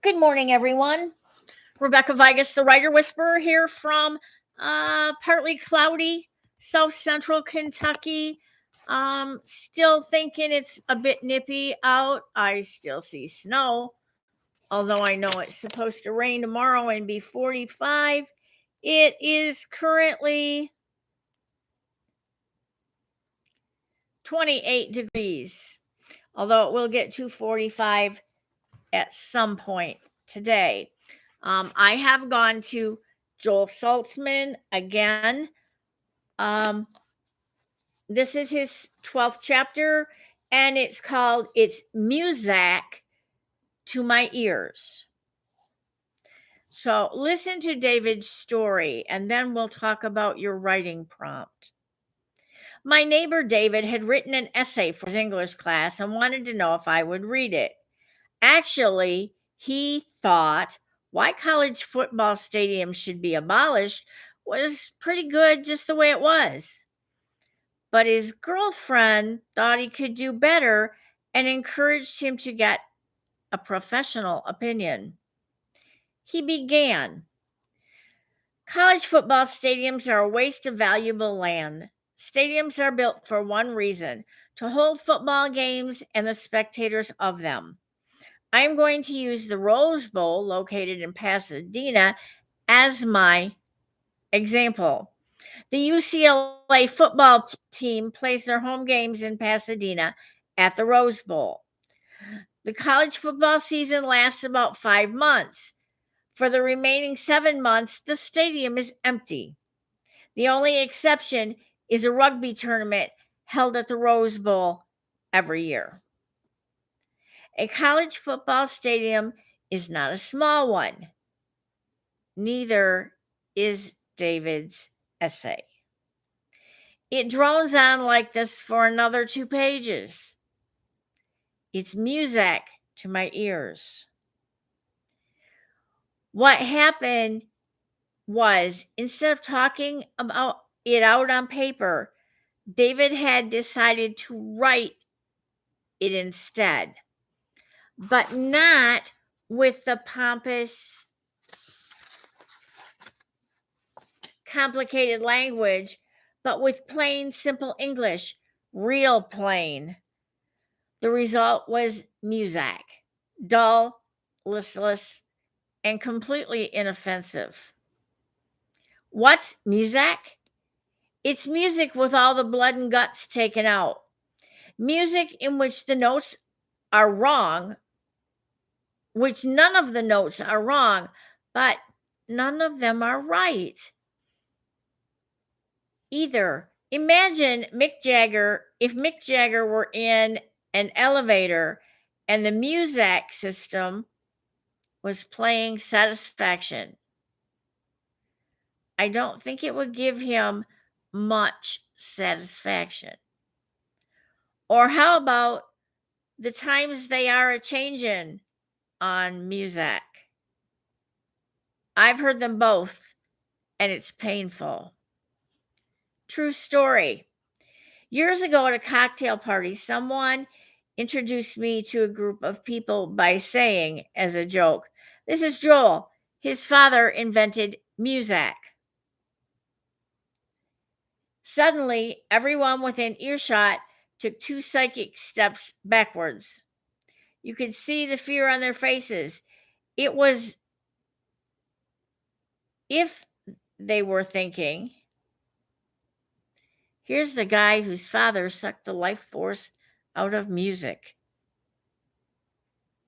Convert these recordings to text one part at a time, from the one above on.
Good morning, everyone. Rebecca Vigus, the writer whisperer, here from partly cloudy South Central Kentucky. Still thinking it's a bit nippy out. I still see snow, although I know it's supposed to rain tomorrow and be 45. It is currently 28 degrees, although it will get to 45 at some point today. I have gone to Joel Saltzman again. This is his 12th chapter, and it's Muzak to My Ears. So listen to David's story, and then we'll talk about your writing prompt. My neighbor David had written an essay for his English class and wanted to know if I would read it. Actually, he thought why college football stadiums should be abolished was pretty good just the way it was. But his girlfriend thought he could do better and encouraged him to get a professional opinion. He began. College football stadiums are a waste of valuable land. Stadiums are built for one reason to hold football games and the spectators of them. I'm going to use the Rose Bowl located in Pasadena as my example. The UCLA football team plays their home games in Pasadena at the Rose Bowl. The college football season lasts about 5 months. For the remaining 7 months, the stadium is empty. The only exception is a rugby tournament held at the Rose Bowl every year. A college football stadium is not a small one. Neither is David's essay. It drones on like this for another 2 pages. It's music to my ears. What happened was, instead of talking about it out on paper, David had decided to write it instead, but not with the pompous, complicated language, but with plain, simple English, real plain. The result was Muzak, dull, listless, and completely inoffensive. What's Muzak? It's music with all the blood and guts taken out. Music in which the notes are wrong, which none of the notes are wrong, but none of them are right either. Imagine if Mick Jagger were in an elevator and the music system was playing Satisfaction. I don't think it would give him much satisfaction. Or how about the times they are a changin' on Muzak? I've heard them both, and it's painful. True story. Years ago at a cocktail party, someone introduced me to a group of people by saying, as a joke, "This is Joel. His father invented Muzak." Suddenly, everyone within earshot took 2 psychic steps backwards. You could see the fear on their faces. It was if they were thinking, here's the guy whose father sucked the life force out of music.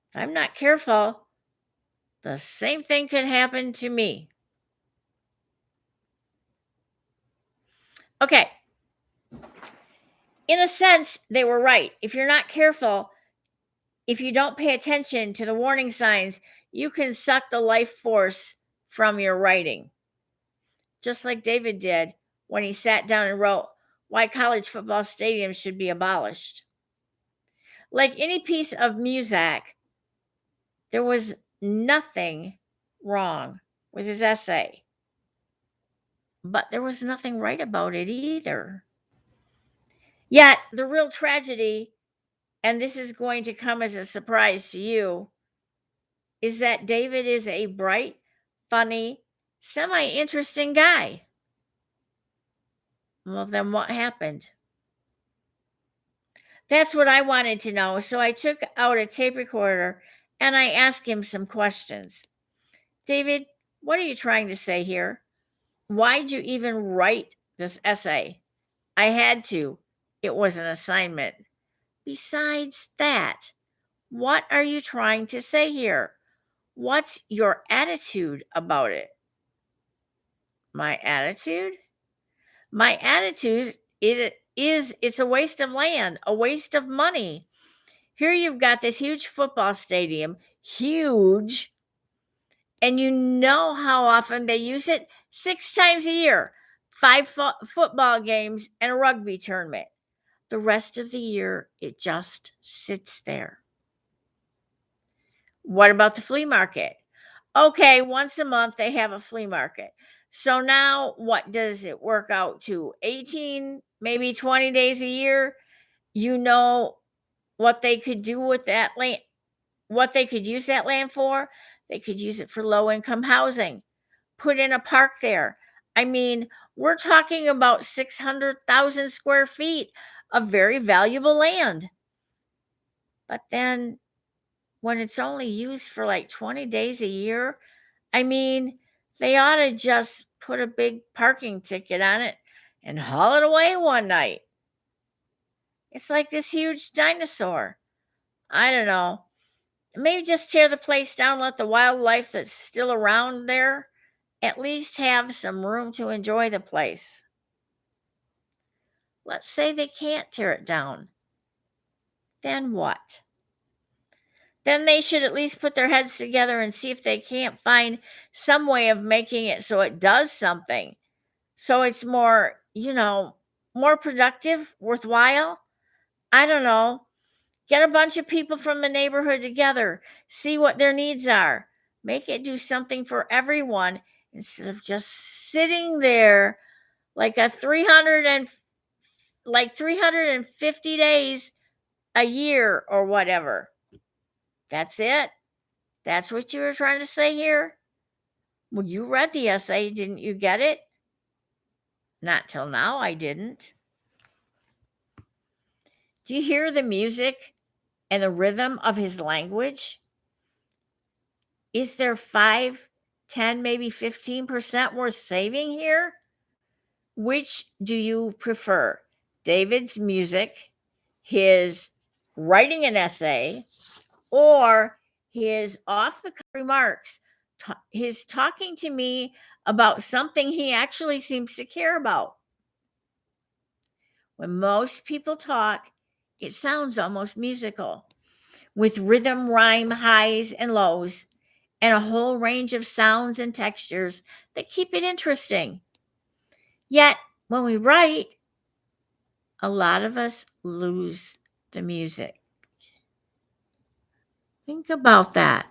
If I'm not careful, the same thing could happen to me. Okay. In a sense, they were right. If you're not careful, if you don't pay attention to the warning signs, you can suck the life force from your writing. Just like David did when he sat down and wrote why college football stadiums should be abolished. Like any piece of music, there was nothing wrong with his essay, but there was nothing right about it either. Yet, the real tragedy, and this is going to come as a surprise to you, is that David is a bright, funny, semi interesting guy. Well, then what happened? That's what I wanted to know. So I took out a tape recorder and I asked him some questions. David, what are you trying to say here? Why'd you even write this essay? I had to. It was an assignment. Besides that, what are you trying to say here? What's your attitude about it? My attitude? My attitude is it's a waste of land, a waste of money. Here you've got this huge football stadium, huge, and you know how often they use it? 6 times a year. 5 football games and a rugby tournament. The rest of the year it just sits there. What about the flea market? Okay, once a month they have a flea market. So now what does it work out to? 18, maybe 20 days a year? You know what they could do with that land, what they could use that land for? They could use it for low income housing. Put in a park there. I mean, we're talking about 600,000 square feet of very valuable land. But then when it's only used for like 20 days a year, I mean, they ought to just put a big parking ticket on it and haul it away one night. It's like this huge dinosaur. I don't know. Maybe just tear the place down, let the wildlife that's still around there at least have some room to enjoy the place. Let's say they can't tear it down. Then what? Then they should at least put their heads together and see if they can't find some way of making it so it does something. So it's more, more productive, worthwhile. I don't know. Get a bunch of people from the neighborhood together, see what their needs are, make it do something for everyone instead of just sitting there like a 350 days a year or whatever. That's it. That's what you were trying to say here. Well, you read the essay, didn't you get it? Not till now, I didn't. Do you hear the music and the rhythm of his language? Is there 5, 10, maybe 15% worth saving here? Which do you prefer? David's music, his writing an essay, or his off the cuff remarks, his talking to me about something he actually seems to care about? When most people talk, it sounds almost musical, with rhythm, rhyme, highs and lows, and a whole range of sounds and textures that keep it interesting. Yet, when we write, a lot of us lose the music. Think about that.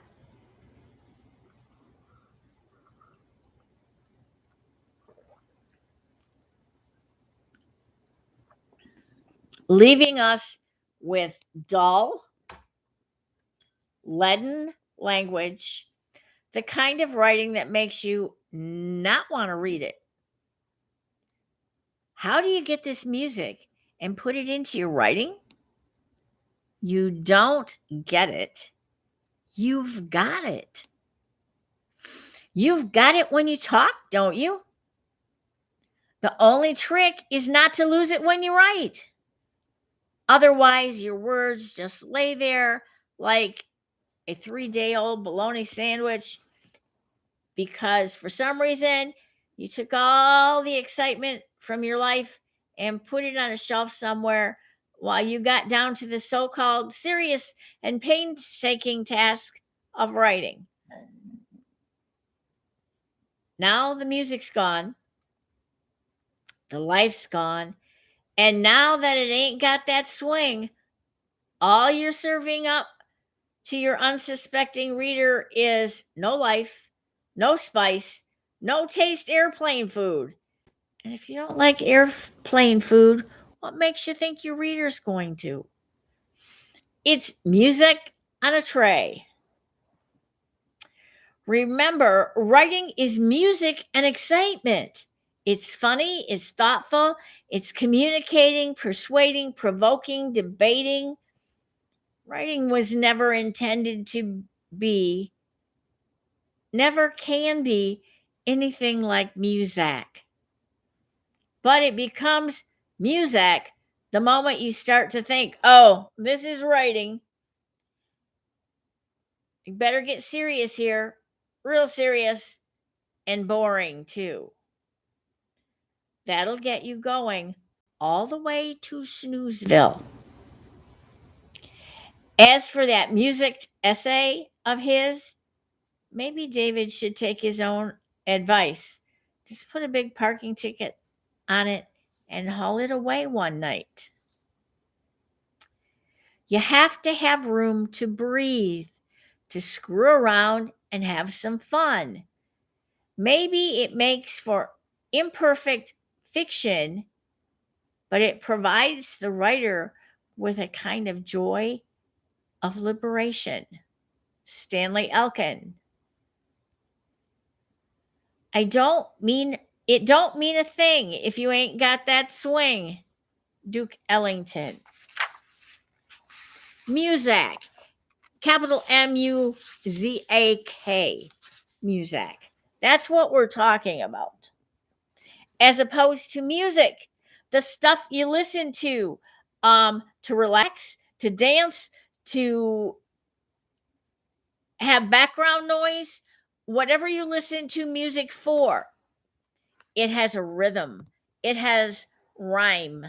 Leaving us with dull, leaden language, the kind of writing that makes you not want to read it. How do you get this music and put it into your writing? You don't get it. You've got it. You've got it when you talk, don't you? The only trick is not to lose it when you write. Otherwise, your words just lay there like a 3-day-old bologna sandwich because for some reason you took all the excitement from your life and put it on a shelf somewhere while you got down to the so called serious and painstaking task of writing. Now the music's gone, the life's gone, and now that it ain't got that swing, all you're serving up to your unsuspecting reader is no life, no spice, no taste airplane food. And if you don't like airplane food, what makes you think your reader's going to? It's music on a tray. Remember, writing is music and excitement. It's funny, it's thoughtful, it's communicating, persuading, provoking, debating. Writing was never intended to be, never can be anything like Muzak. But it becomes Muzak the moment you start to think, oh, this is writing. You better get serious here, real serious and boring too. That'll get you going all the way to Snoozeville. As for that music essay of his, maybe David should take his own advice. Just put a big parking ticket on it and haul it away one night. You have to have room to breathe, to screw around and have some fun. Maybe it makes for imperfect fiction, but it provides the writer with a kind of joy of liberation. Stanley Elkin. It don't mean a thing if you ain't got that swing. Duke Ellington. Muzak. Capital Muzak. Muzak. That's what we're talking about. As opposed to music, the stuff you listen to relax, to dance, to have background noise, whatever you listen to music for, it has a rhythm, it has rhyme,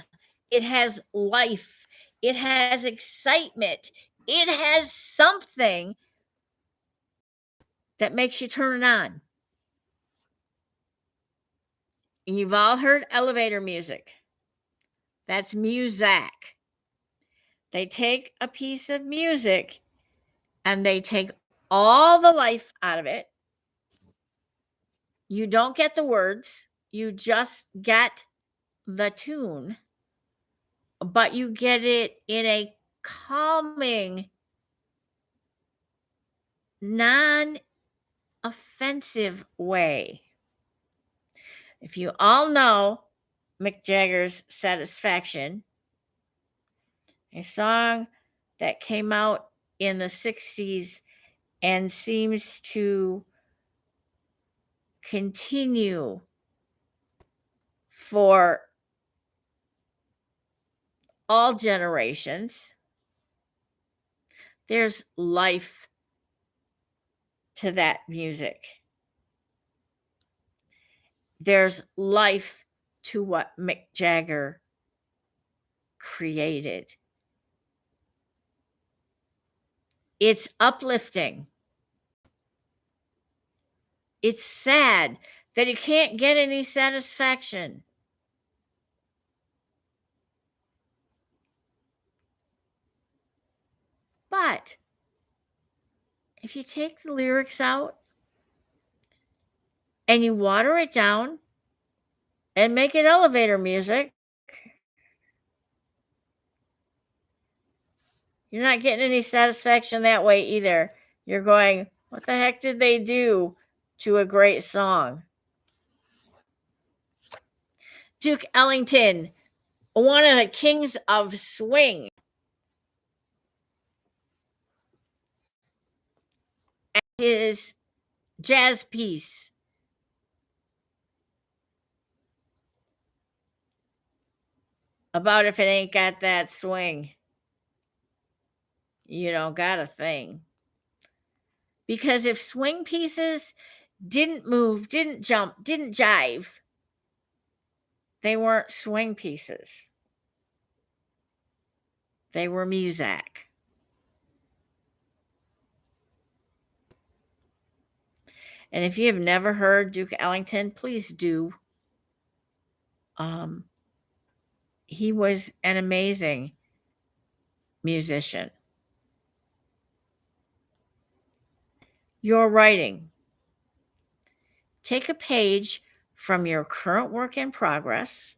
it has life, it has excitement, it has something that makes you turn it on. You've all heard elevator music. That's Muzak. They take a piece of music and they take all the life out of it. You don't get the words, you just get the tune, but you get it in a calming, non offensive way. If you all know Mick Jagger's Satisfaction, a song that came out in the 60s and seems to continue for all generations, there's life to that music. There's life to what Mick Jagger created. It's uplifting. It's sad that you can't get any satisfaction. But if you take the lyrics out and you water it down and make it elevator music, you're not getting any satisfaction that way either. You're going, what the heck did they do to a great song? Duke Ellington, one of the kings of swing. His jazz piece about if it ain't got that swing, you don't got a thing. Because if swing pieces didn't move, didn't jump, didn't jive, they weren't swing pieces. They were Muzak. And if you have never heard Duke Ellington, please do. He was an amazing musician. Your writing. Take a page from your current work in progress.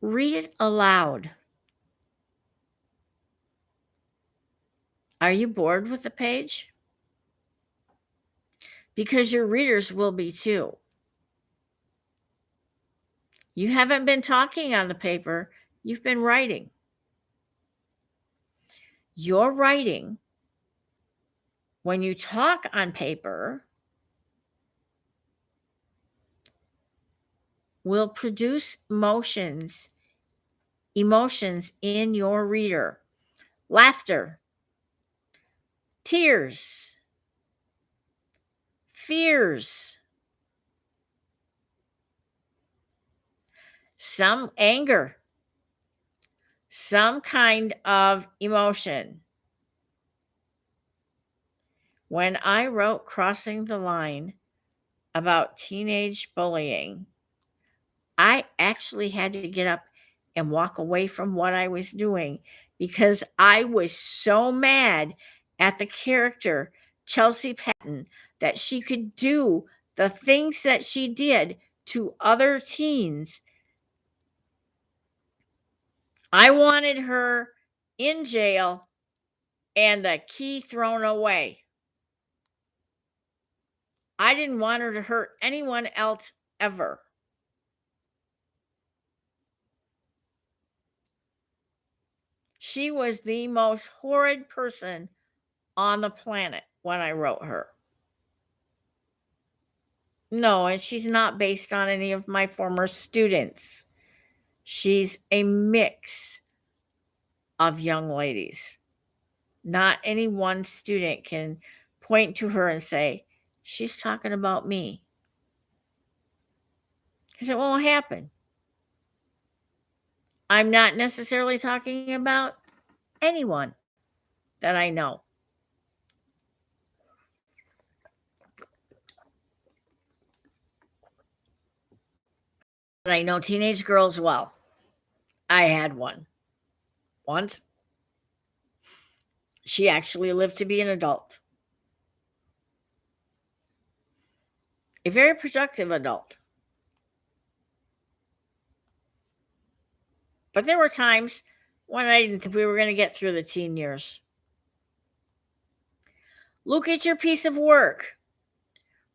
Read it aloud. Are you bored with the page? Because your readers will be too. You haven't been talking on the paper, you've been writing. Your writing, when you talk on paper, will produce emotions in your reader. Laughter, tears, fears, some anger, some kind of emotion. When I wrote Crossing the Line about teenage bullying, I actually had to get up and walk away from what I was doing because I was so mad at the character, Chelsea Patton, that she could do the things that she did to other teens. I wanted her in jail and the key thrown away. I didn't want her to hurt anyone else ever. She was the most horrid person on the planet when I wrote her. No, and she's not based on any of my former students. She's a mix of young ladies. Not any one student can point to her and say, she's talking about me. Because it won't happen. I'm not necessarily talking about anyone that I know. But I know teenage girls well. I had one once. She actually lived to be an adult. A very productive adult. But there were times when I didn't think we were going to get through the teen years. Look at your piece of work.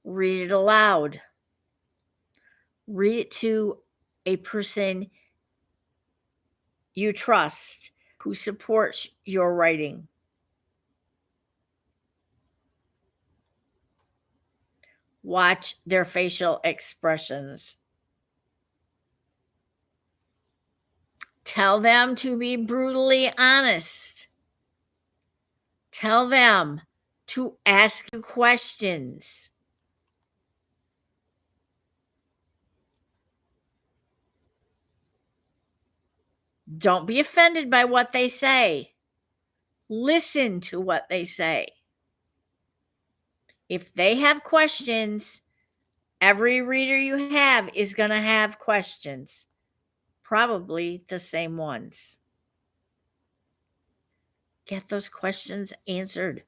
Read it aloud. Read it to a person you trust who supports your writing. Watch their facial expressions. Tell them to be brutally honest. Tell them to ask you questions. Don't be offended by what they say. Listen to what they say. If they have questions, every reader you have is going to have questions, probably the same ones. Get those questions answered.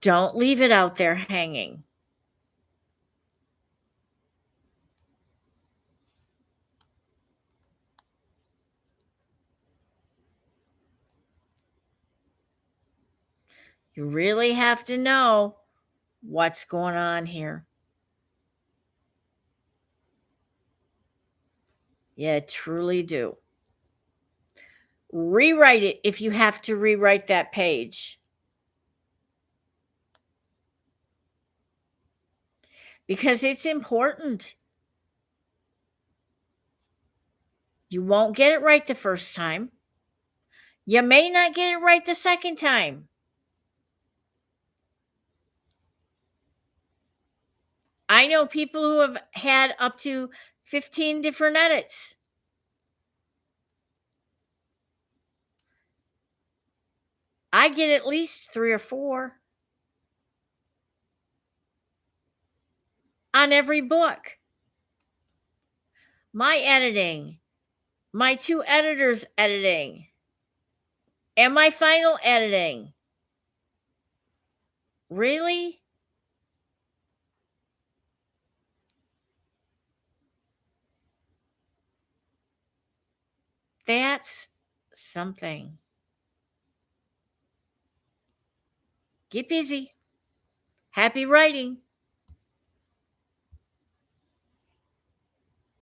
Don't leave it out there hanging. You really have to know what's going on here. You truly do. Rewrite it if you have to rewrite that page. Because it's important. You won't get it right the first time. You may not get it right the second time. I know people who have had up to 15 different edits. I get at least 3 or 4 on every book. My editing, my 2 editors' editing, and my final editing. Really? That's something. Get busy. Happy writing.